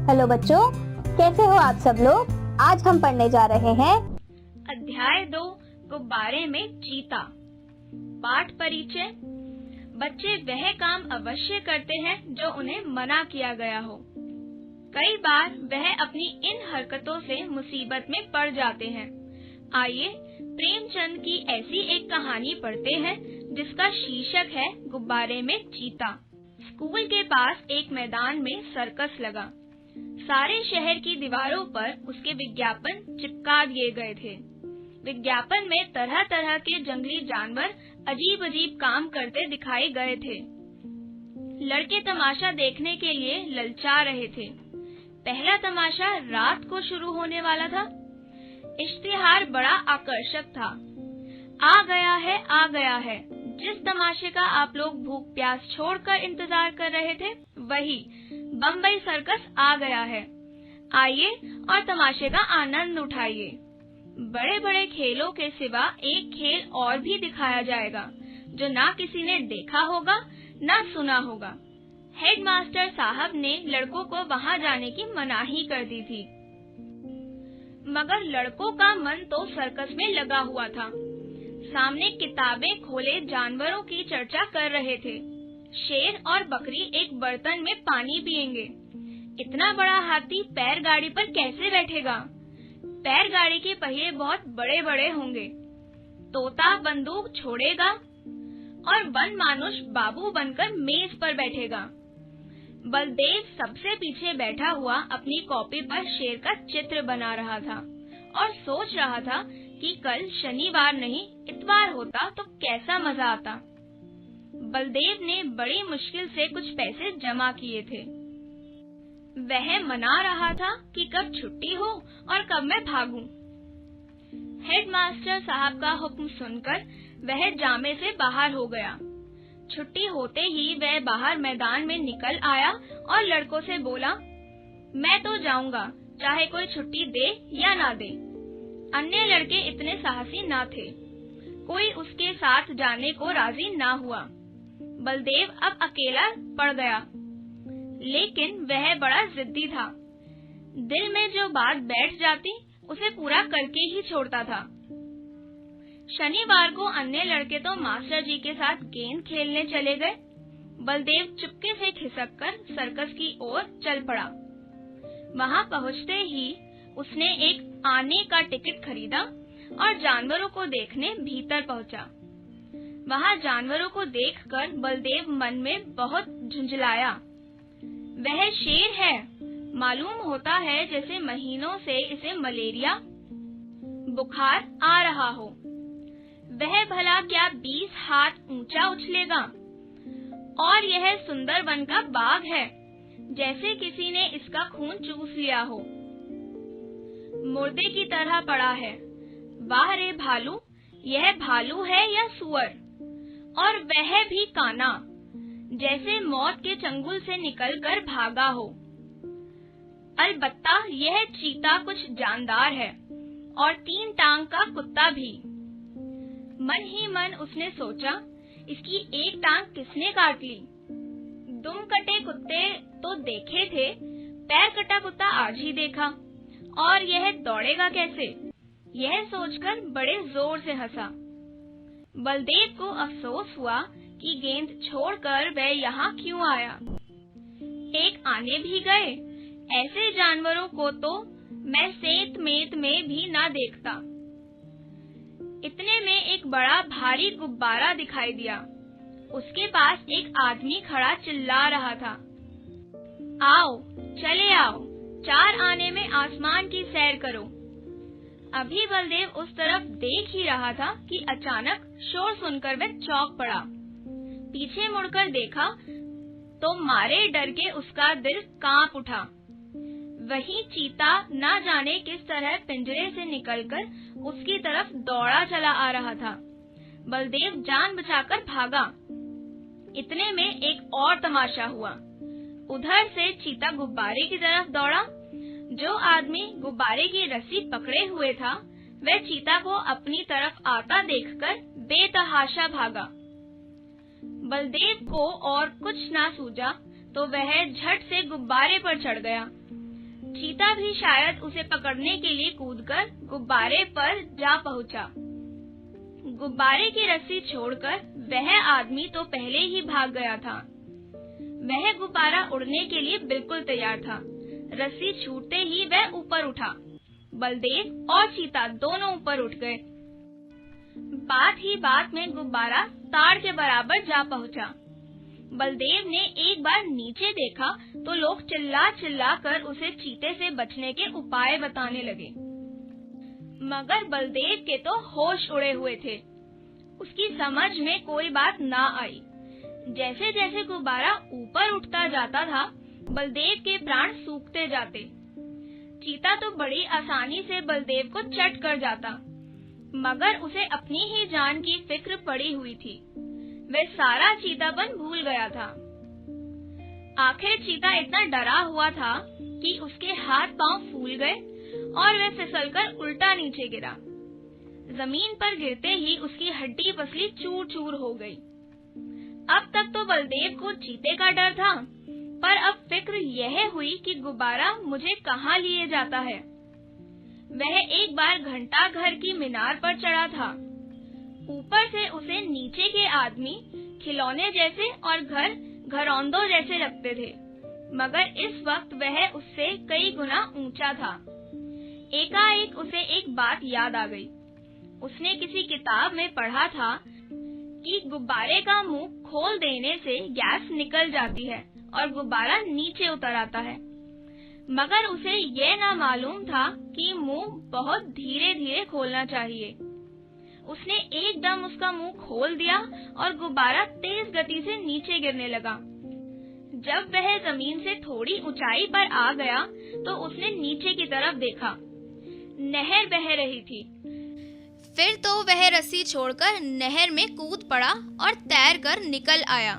Hello बच्चों, कैसे हो आप सब लोग। आज हम पढ़ने जा रहे हैं अध्याय 2 गुब्बारे में चीता। पाठ परिचय। बच्चे वह काम अवश्य करते हैं जो उन्हें मना किया गया हो। कई बार वह अपनी इन हरकतों से मुसीबत में पड़ जाते हैं। आइए प्रेमचंद की ऐसी एक कहानी पढ़ते हैं जिसका शीर्षक है गुब्बारे में चीता। स्कूल के पास एक मैदान में सर्कस लगा। सारे शहर की दीवारों पर उसके विज्ञापन चिपका दिए गए थे। विज्ञापन में तरह तरह के जंगली जानवर अजीब अजीब काम करते दिखाए गए थे। लड़के तमाशा देखने के लिए ललचा रहे थे। पहला तमाशा रात को शुरू होने वाला था। इश्तिहार बड़ा आकर्षक था। आ गया है। जिस तमाशे का आप लोग भूख प्यास छोड़कर इंतजार कर रहे थे, वही बम्बई सर्कस आ गया है। आइए और तमाशे का आनंद उठाइए। बड़े बड़े खेलों के सिवा एक खेल और भी दिखाया जाएगा जो ना किसी ने देखा होगा ना सुना होगा। हेडमास्टर साहब ने लड़कों को वहां जाने की मनाही कर दी थी, मगर लड़कों का मन तो सर्कस में लगा हुआ था। सामने किताबें खोले जानवरों की चर्चा कर रहे थे। शेर और बकरी एक बर्तन में पानी पिएंगे। इतना बड़ा हाथी पैर गाड़ी पर कैसे बैठेगा? पैर गाड़ी के पहिए बहुत बड़े बड़े होंगे। तोता बंदूक छोड़ेगा और वन मानुष बाबू बनकर मेज पर बैठेगा। बलदेव सबसे पीछे बैठा हुआ अपनी कॉपी पर शेर का चित्र बना रहा था और सोच रहा था कि कल शनिवार नहीं इतवार होता तो कैसा मजा आता। बलदेव ने बड़ी मुश्किल से कुछ पैसे जमा किए थे। वह मना रहा था कि कब छुट्टी हो और कब मैं भागूं। हेडमास्टर साहब का हुक्म सुनकर वह जामे से बाहर हो गया। छुट्टी होते ही वह बाहर मैदान में निकल आया और लड़कों से बोला, मैं तो जाऊंगा, चाहे कोई छुट्टी दे या ना दे। अन्य लड़के इतने साहसी ना थे। कोई उसके साथ जाने को राजी ना हुआ। बलदेव अब अकेला पड़ गया, लेकिन वह बड़ा जिद्दी था। दिल में जो बात बैठ जाती उसे पूरा करके ही छोड़ता था। शनिवार को अन्य लड़के तो मास्टर जी के साथ गेंद खेलने चले गए। बलदेव चुपके से खिसककर सर्कस की ओर चल पड़ा। वहां पहुंचते ही उसने एक आने का टिकट खरीदा और जानवरों को देखने भीतर पहुंचा। वहां जानवरों को देखकर बलदेव मन में बहुत झुंझलाया। वह शेर है। मालूम होता है जैसे महीनों से इसे मलेरिया बुखार आ रहा हो। वह भला क्या 20 हाथ ऊंचा उछलेगा। और यह सुंदरवन का बाघ है, जैसे किसी ने इसका खून चूस लिया हो। मुर्दे की तरह पड़ा है। वाह रे भालू, यह भालू है या सुअर? और वह भी काना, जैसे मौत के चंगुल से निकलकर भागा हो। अलबत्ता यह चीता कुछ जानदार है और 3 टांग का कुत्ता भी। मन ही मन उसने सोचा, इसकी एक टांग किसने काट ली? दुम कटे कुत्ते तो देखे थे, पैर कटा कुत्ता आज ही देखा। और यह दौड़ेगा कैसे? यह सोचकर बड़े जोर से हंसा। बलदेव को अफसोस हुआ कि गेंद छोड़कर वह यहाँ क्यों आया। एक आने भी गए। ऐसे जानवरों को तो मैं सेत मेत में भी ना देखता। इतने में एक बड़ा भारी गुब्बारा दिखाई दिया। उसके पास एक आदमी खड़ा चिल्ला रहा था, आओ चले आओ, 4 आने में आसमान की सैर करो। अभी बलदेव उस तरफ देख ही रहा था कि अचानक शोर सुनकर वह चौंक पड़ा। पीछे मुड़कर देखा तो मारे डर के उसका दिल कांप उठा। वही चीता ना जाने किस तरह पिंजरे से निकलकर उसकी तरफ दौड़ा चला आ रहा था। बलदेव जान बचाकर भागा। इतने में एक और तमाशा हुआ। उधर से चीता गुब्बारे की तरफ दौड़ा। जो आदमी गुब्बारे की रस्सी पकड़े हुए था, वह चीता को अपनी तरफ आता देखकर बेतहाशा भागा। बलदेव को और कुछ ना सूझा तो वह झट से गुब्बारे पर चढ़ गया। चीता भी शायद उसे पकड़ने के लिए कूदकर गुब्बारे पर जा पहुंचा। गुब्बारे की रस्सी छोड़कर वह आदमी तो पहले ही भाग गया था। वह गुब्बारा उड़ने के लिए बिल्कुल तैयार था। रस्सी छूटते ही वह ऊपर उठा। बलदेव और चीता दोनों ऊपर उठ गए। बात ही बात में गुब्बारा ताड़ के बराबर जा पहुंचा। बलदेव ने एक बार नीचे देखा तो लोग चिल्ला चिल्ला कर उसे चीते से बचने के उपाय बताने लगे, मगर बलदेव के तो होश उड़े हुए थे। उसकी समझ में कोई बात ना आई। जैसे जैसे गुब्बारा ऊपर उठता जाता था, बलदेव के प्राण सूखते जाते। चीता तो बड़ी आसानी से बलदेव को चट कर जाता, मगर उसे अपनी ही जान की फिक्र पड़ी हुई थी। वह सारा चीतापन भूल गया था। आखिर चीता इतना डरा हुआ था कि उसके हाथ पांव फूल गए और वह फिसलकर उल्टा नीचे गिरा। जमीन पर गिरते ही उसकी हड्डी पसली चूर चूर हो गई। अब तक तो बलदेव को चीते का डर था, पर अब फिक्र यह हुई कि गुब्बारा मुझे कहाँ लिए जाता है। वह एक बार घंटा घर की मीनार पर चढ़ा था। ऊपर से उसे नीचे के आदमी खिलौने जैसे और घर घरौंदों जैसे लगते थे, मगर इस वक्त वह उससे कई गुना ऊंचा था। एकाएक उसे एक बात याद आ गई। उसने किसी किताब में पढ़ा था कि गुब्बारे का मुंह खोल देने से गैस निकल जाती है और गुब्बारा नीचे उतर आता है, मगर उसे यह ना मालूम था कि मुंह बहुत धीरे धीरे खोलना चाहिए। उसने एकदम उसका मुंह खोल दिया और गुब्बारा तेज गति से नीचे गिरने लगा। जब वह जमीन से थोड़ी ऊंचाई पर आ गया तो उसने नीचे की तरफ देखा। नहर बह रही थी। फिर तो वह रस्सी छोड़कर नहर में कूद पड़ा और तैर कर निकल आया।